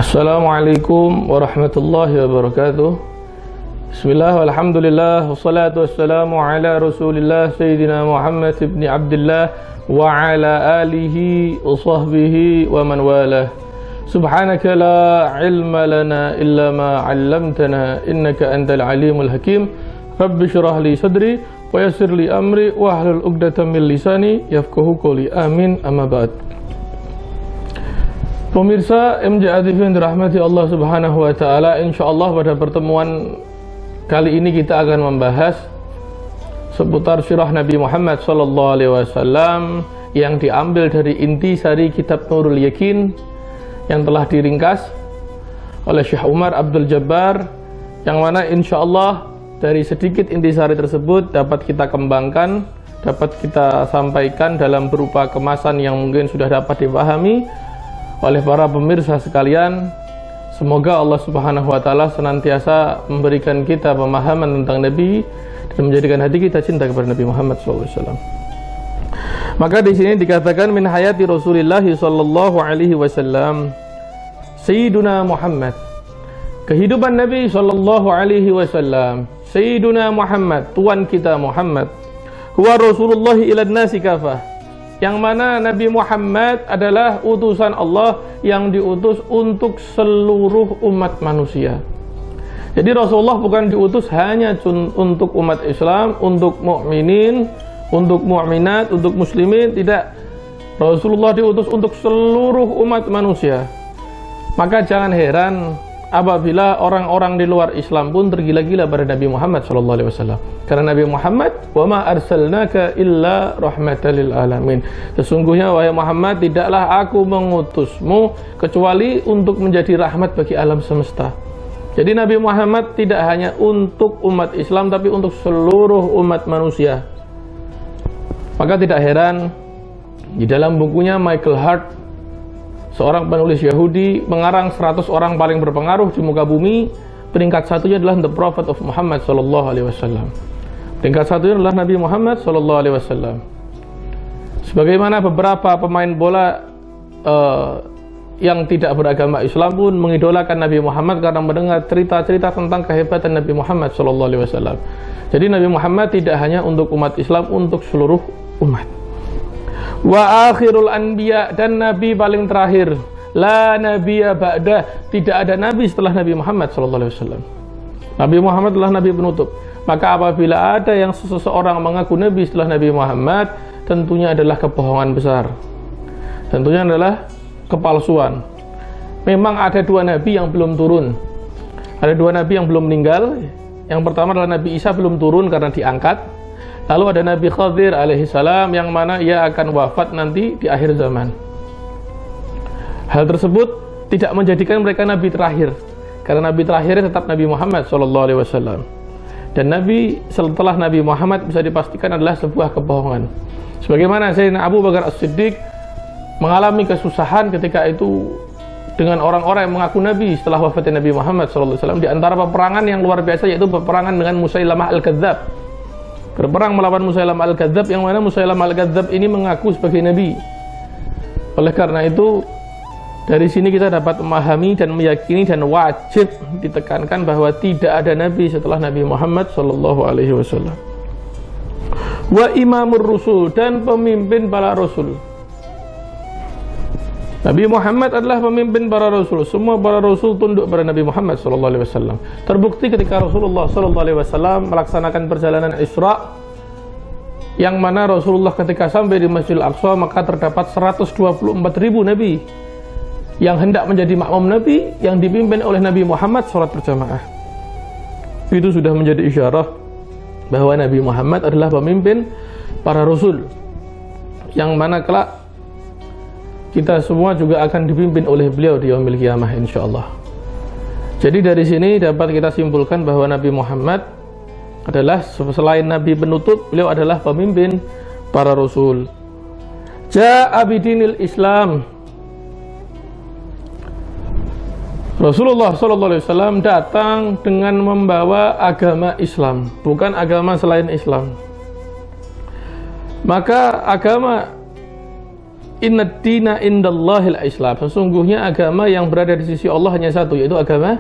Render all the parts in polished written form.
Assalamualaikum warahmatullahi wabarakatuh. Bismillah, walhamdulillah, wassalatu wassalamu ala rasulillah Sayyidina Muhammad ibn Abdullah wa ala alihi wa sahbihi wa man walah. Subhanaka la ilma lana illa ma 'allamtana innaka antal alimul hakim. Rabbi shrah li sadri wa yassir li amri wa hlul 'uqdatam min lisani yafqahu qawli. Amin. Amma ba'd. Pemirsa MJ TV yang dirahmati Allah Subhanahu wa taala, insyaallah pada pertemuan kali ini kita akan membahas seputar sirah Nabi Muhammad sallallahu alaihi wasallam yang diambil dari intisari kitab Nurul Yakin yang telah diringkas oleh Syekh Umar Abdul Jabbar, yang mana insyaallah dari sedikit intisari tersebut dapat kita kembangkan, dapat kita sampaikan dalam berupa kemasan yang mungkin sudah dapat dipahami oleh para pemirsa sekalian. Semoga Allah Subhanahu wa taala senantiasa memberikan kita pemahaman tentang Nabi dan menjadikan hati kita cinta kepada Nabi Muhammad SAW. Maka di sini dikatakan min hayati Rasulullah sallallahu alaihi wasallam Sayyiduna Muhammad. Kehidupan Nabi sallallahu alaihi wasallam, Sayyiduna Muhammad, tuan kita Muhammad. Huwa Rasulullah ilan nasi kafah. Yang mana Nabi Muhammad adalah utusan Allah yang diutus untuk seluruh umat manusia. Jadi Rasulullah bukan diutus hanya untuk umat Islam, untuk mukminin, untuk mukminat, untuk muslimin, tidak. Rasulullah diutus untuk seluruh umat manusia. Maka jangan heran apabila orang-orang di luar Islam pun tergila-gila pada Nabi Muhammad SAW. Karena Nabi Muhammad, wa ma arsalnaka illa rahmatan lil alamin. Sesungguhnya wahai Muhammad, tidaklah aku mengutusmu kecuali untuk menjadi rahmat bagi alam semesta. Jadi Nabi Muhammad tidak hanya untuk umat Islam, tapi untuk seluruh umat manusia. Maka tidak heran di dalam bukunya Michael Hart, seorang penulis Yahudi, mengarang 100 orang paling berpengaruh di muka bumi. Peringkat satunya adalah The Prophet of Muhammad sallallahu alaihi wasallam. Peringkat satunya adalah Nabi Muhammad sallallahu alaihi wasallam. Sebagaimana beberapa pemain bola yang tidak beragama Islam pun mengidolakan Nabi Muhammad karena mendengar cerita-cerita tentang kehebatan Nabi Muhammad sallallahu alaihi wasallam. Jadi Nabi Muhammad tidak hanya untuk umat Islam, untuk seluruh umat. Wa akhirul anbiya, dan nabi paling terakhir. La nabiyya ba'dah, tidak ada nabi setelah Nabi Muhammad sallallahu alaihi wasallam. Nabi Muhammad adalah nabi penutup. Maka apabila ada yang seseorang mengaku nabi setelah Nabi Muhammad, tentunya adalah kebohongan besar. Tentunya adalah kepalsuan. Memang ada dua nabi yang belum turun. Ada dua nabi yang belum meninggal. Yang pertama adalah Nabi Isa belum turun karena diangkat. Lalu ada Nabi Khadir alaihissalam yang mana ia akan wafat nanti di akhir zaman. Hal tersebut tidak menjadikan mereka nabi terakhir, karena nabi terakhir tetap Nabi Muhammad SAW. Dan nabi setelah Nabi Muhammad bisa dipastikan adalah sebuah kebohongan. Sebagaimana Sayyidina Abu Bakar As-Siddiq mengalami kesusahan ketika itu dengan orang-orang yang mengaku nabi setelah wafatnya Nabi Muhammad SAW. Di antara peperangan yang luar biasa yaitu peperangan dengan Musailamah Al-Kadzab. Berperang melawan Musailamah Al-Kadzab, yang mana Musailamah Al-Kadzab ini mengaku sebagai nabi. Oleh karena itu, dari sini kita dapat memahami dan meyakini dan wajib ditekankan bahwa tidak ada nabi setelah Nabi Muhammad sallallahu alaihi wasallam. Wa imamur rusul, dan pemimpin para rasul. Nabi Muhammad adalah pemimpin para rasul. Semua para rasul tunduk pada Nabi Muhammad sallallahu alaihi wasallam. Terbukti ketika Rasulullah sallallahu alaihi wasallam melaksanakan perjalanan Isra, yang mana Rasulullah ketika sampai di Masjidil Aqsa, maka terdapat 124.000 nabi yang hendak menjadi makmum Nabi, yang dipimpin oleh Nabi Muhammad salat berjamaah. Itu sudah menjadi isyarah bahwa Nabi Muhammad adalah pemimpin para rasul, yang mana kelak kita semua juga akan dipimpin oleh beliau di yaumil qiyamah insyaallah. Jadi dari sini dapat kita simpulkan bahwa Nabi Muhammad adalah selain nabi penutup, beliau adalah pemimpin para rasul. Ja'a bidinil Islam. Rasulullah SAW datang dengan membawa agama Islam, bukan agama selain Islam. Maka agama Innad dina indallahil Islam. Sesungguhnya agama yang berada di sisi Allah hanya satu, yaitu agama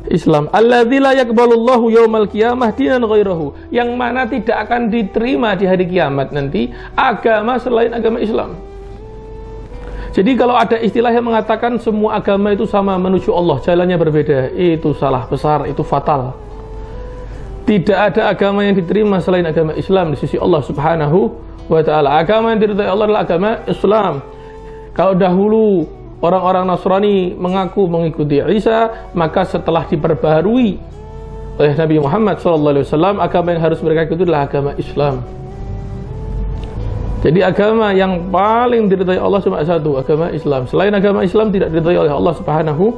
Islam. Alladzi la yaqbalullahu yaumal qiyamah dinan ghairahu. Yang mana tidak akan diterima di hari kiamat nanti agama selain agama Islam. Jadi kalau ada istilah yang mengatakan semua agama itu sama menuju Allah, jalannya berbeda, itu salah besar, itu fatal. Tidak ada agama yang diterima selain agama Islam di sisi Allah Subhanahu wa ta'ala. Agama yang diridhai Allah adalah agama Islam. Kalau dahulu orang-orang Nasrani mengaku mengikuti Isa, maka setelah diperbaharui oleh Nabi Muhammad SAW, agama yang harus mereka ikuti adalah agama Islam. Jadi agama yang paling diridhai Allah cuma satu, agama Islam. Selain agama Islam tidak diridhai oleh Allah Subhanahu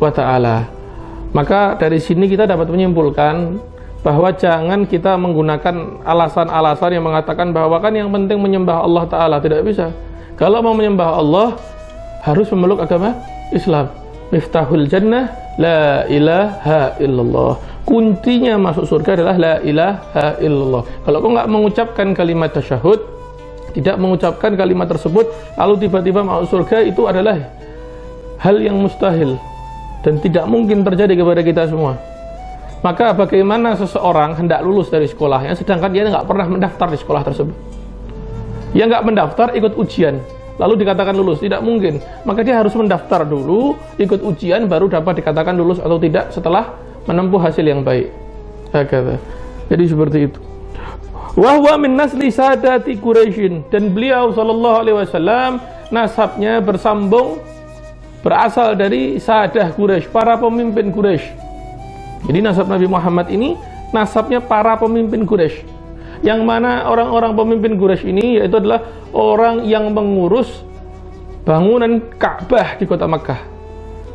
wa ta'ala. Maka dari sini kita dapat menyimpulkan bahwa jangan kita menggunakan alasan-alasan yang mengatakan bahwa kan yang penting menyembah Allah Ta'ala. Tidak bisa. Kalau mau menyembah Allah harus memeluk agama Islam. Miftahul jannah la ilaha illallah. Kuncinya masuk surga adalah la ilaha illallah. Kalau kau nggak mengucapkan kalimat tasyahud, tidak mengucapkan kalimat tersebut, lalu tiba-tiba masuk surga, itu adalah hal yang mustahil dan tidak mungkin terjadi kepada kita semua. Maka bagaimana seseorang hendak lulus dari sekolahnya sedangkan dia nggak pernah mendaftar di sekolah tersebut? Dia nggak mendaftar, ikut ujian, lalu dikatakan lulus? Tidak mungkin. Maka dia harus mendaftar dulu, ikut ujian, baru dapat dikatakan lulus atau tidak setelah menempuh hasil yang baik. Jadi seperti itu. Wahwa min nasli sadati Quraisyin, dan beliau sallallahu alaihi wasallam nasabnya bersambung berasal dari sadah Quraisy, para pemimpin Quraisy. Jadi nasab Nabi Muhammad ini nasabnya para pemimpin Quraisy. Yang mana orang-orang pemimpin Quraisy ini yaitu adalah orang yang mengurus bangunan Ka'bah di kota Makkah.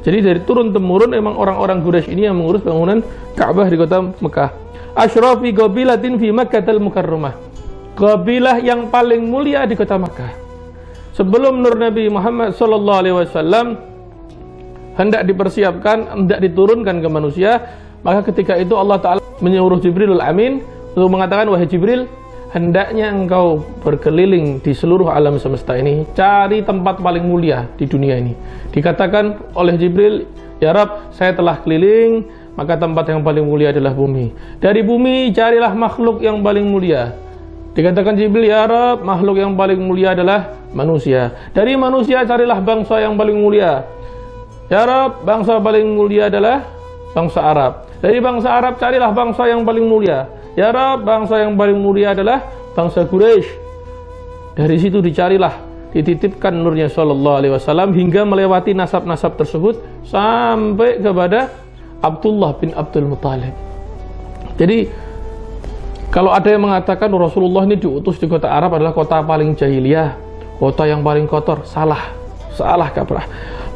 Jadi dari turun temurun memang orang-orang Quraisy ini yang mengurus bangunan Ka'bah di kota Makkah. Asyrafi qabilatin fi Makkahil Mukarramah. Qabilah yang paling mulia di kota Makkah. Sebelum nur Nabi Muhammad sallallahu alaihi wasallam hendak dipersiapkan, hendak diturunkan ke manusia, maka ketika itu Allah Ta'ala menyuruh Jibrilul Amin untuk mengatakan, wahai Jibril, hendaknya engkau berkeliling di seluruh alam semesta ini, cari tempat paling mulia di dunia ini. Dikatakan oleh Jibril, ya Rabb, saya telah keliling, maka tempat yang paling mulia adalah bumi. Dari bumi carilah makhluk yang paling mulia. Dikatakan Jibril, ya Rabb, makhluk yang paling mulia adalah manusia. Dari manusia carilah bangsa yang paling mulia. Ya Rabb, bangsa paling mulia adalah bangsa Arab. Dari bangsa Arab carilah bangsa yang paling mulia. Ya Rabb, bangsa yang paling mulia adalah bangsa Quraisy. Dari situ dicarilah, dititipkan nurnya sallallahu alaihi wasallam hingga melewati nasab-nasab tersebut sampai kepada Abdullah bin Abdul Muthalib. Jadi kalau ada yang mengatakan Rasulullah ini diutus di kota Arab adalah kota paling jahiliyah, kota yang paling kotor, salah kaprah.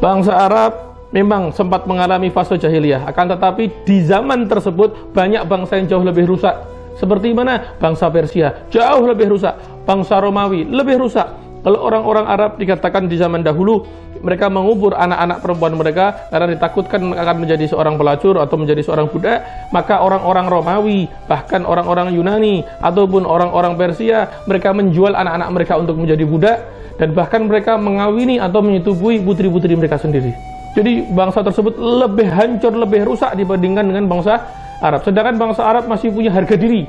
Bangsa Arab memang sempat mengalami fase jahiliyah, akan tetapi di zaman tersebut banyak bangsa yang jauh lebih rusak. Seperti mana? Bangsa Persia jauh lebih rusak, bangsa Romawi lebih rusak. Kalau orang-orang Arab dikatakan di zaman dahulu mereka mengubur anak-anak perempuan mereka karena ditakutkan akan menjadi seorang pelacur atau menjadi seorang budak, maka orang-orang Romawi, bahkan orang-orang Yunani ataupun orang-orang Persia, mereka menjual anak-anak mereka untuk menjadi budak, dan bahkan mereka mengawini atau menyetubui putri-putri mereka sendiri. Jadi bangsa tersebut lebih hancur, lebih rusak dibandingkan dengan bangsa Arab. Sedangkan bangsa Arab masih punya harga diri.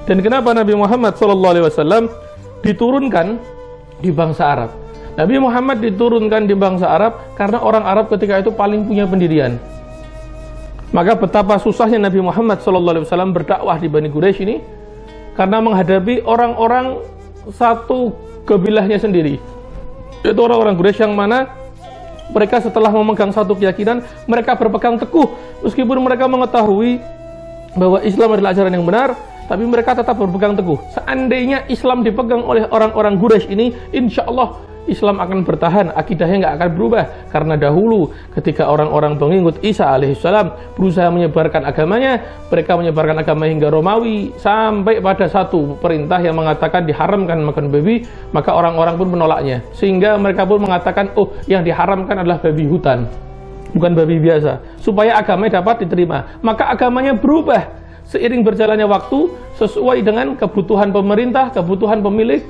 Dan kenapa Nabi Muhammad SAW diturunkan di bangsa Arab? Nabi Muhammad diturunkan di bangsa Arab karena orang Arab ketika itu paling punya pendirian. Maka betapa susahnya Nabi Muhammad SAW berdakwah di Bani Quraisy ini karena menghadapi orang-orang satu kabilahnya sendiri, yaitu orang-orang Quraisy yang mana mereka setelah memegang satu keyakinan, mereka berpegang teguh meskipun mereka mengetahui bahwa Islam adalah ajaran yang benar, tapi mereka tetap berpegang teguh. Seandainya Islam dipegang oleh orang-orang Quraisy ini, insya Allah Islam akan bertahan, akidahnya nggak akan berubah. Karena dahulu ketika orang-orang pengikut Isa alaihissalam berusaha menyebarkan agamanya, mereka menyebarkan agama hingga Romawi, sampai pada satu perintah yang mengatakan diharamkan makan babi, maka orang-orang pun menolaknya, sehingga mereka pun mengatakan, oh yang diharamkan adalah babi hutan, bukan babi biasa, supaya agamanya dapat diterima. Maka agamanya berubah seiring berjalannya waktu sesuai dengan kebutuhan pemerintah, kebutuhan pemilik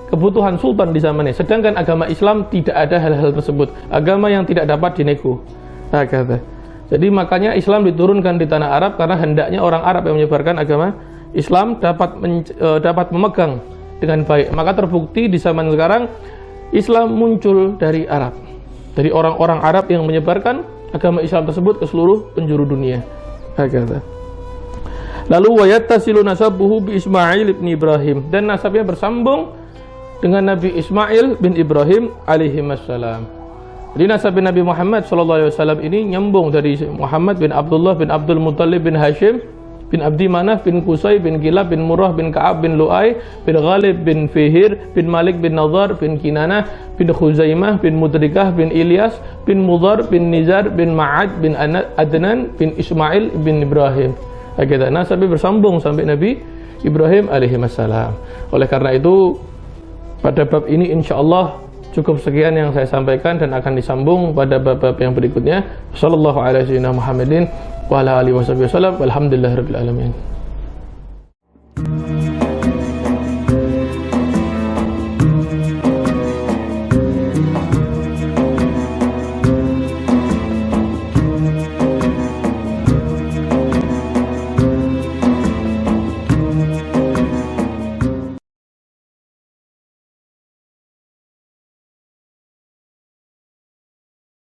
kebutuhan sultan di zamannya. Sedangkan agama Islam tidak ada hal-hal tersebut. Agama yang tidak dapat dinego. Nah, kata. Jadi makanya Islam diturunkan di tanah Arab karena hendaknya orang Arab yang menyebarkan agama Islam dapat memegang dengan baik. Maka terbukti di zaman sekarang Islam muncul dari Arab, dari orang-orang Arab yang menyebarkan agama Islam tersebut ke seluruh penjuru dunia. Kata. Lalu wayattasilu nasabuhu bi Ismail bin Ibrahim, dan nasabnya bersambung dengan Nabi Ismail bin Ibrahim alaihi wassalam. Jadi nasab Nabi Muhammad SAW ini nyambung dari Muhammad bin Abdullah bin Abdul Muttalib bin Hashim bin Abdi Manaf bin Qusay bin Kilab bin Murrah bin Ka'ab bin Lu'ay bin Ghalib bin Fihir bin Malik bin Nadhar bin Kinanah bin Khuzaimah bin Mudrikah bin Ilyas bin Mudhar bin Nizar bin Ma'ad bin Adnan bin Ismail bin Ibrahim. Kita nasabnya bersambung sampai Nabi Ibrahim alaihi wassalam. Oleh karena itu pada bab ini insyaallah cukup sekian yang saya sampaikan dan akan disambung pada bab-bab yang berikutnya. Sallallahu alaihi wasallam Muhammadin wa ala alihi wasallam. Walhamdulillahirabbil alamin.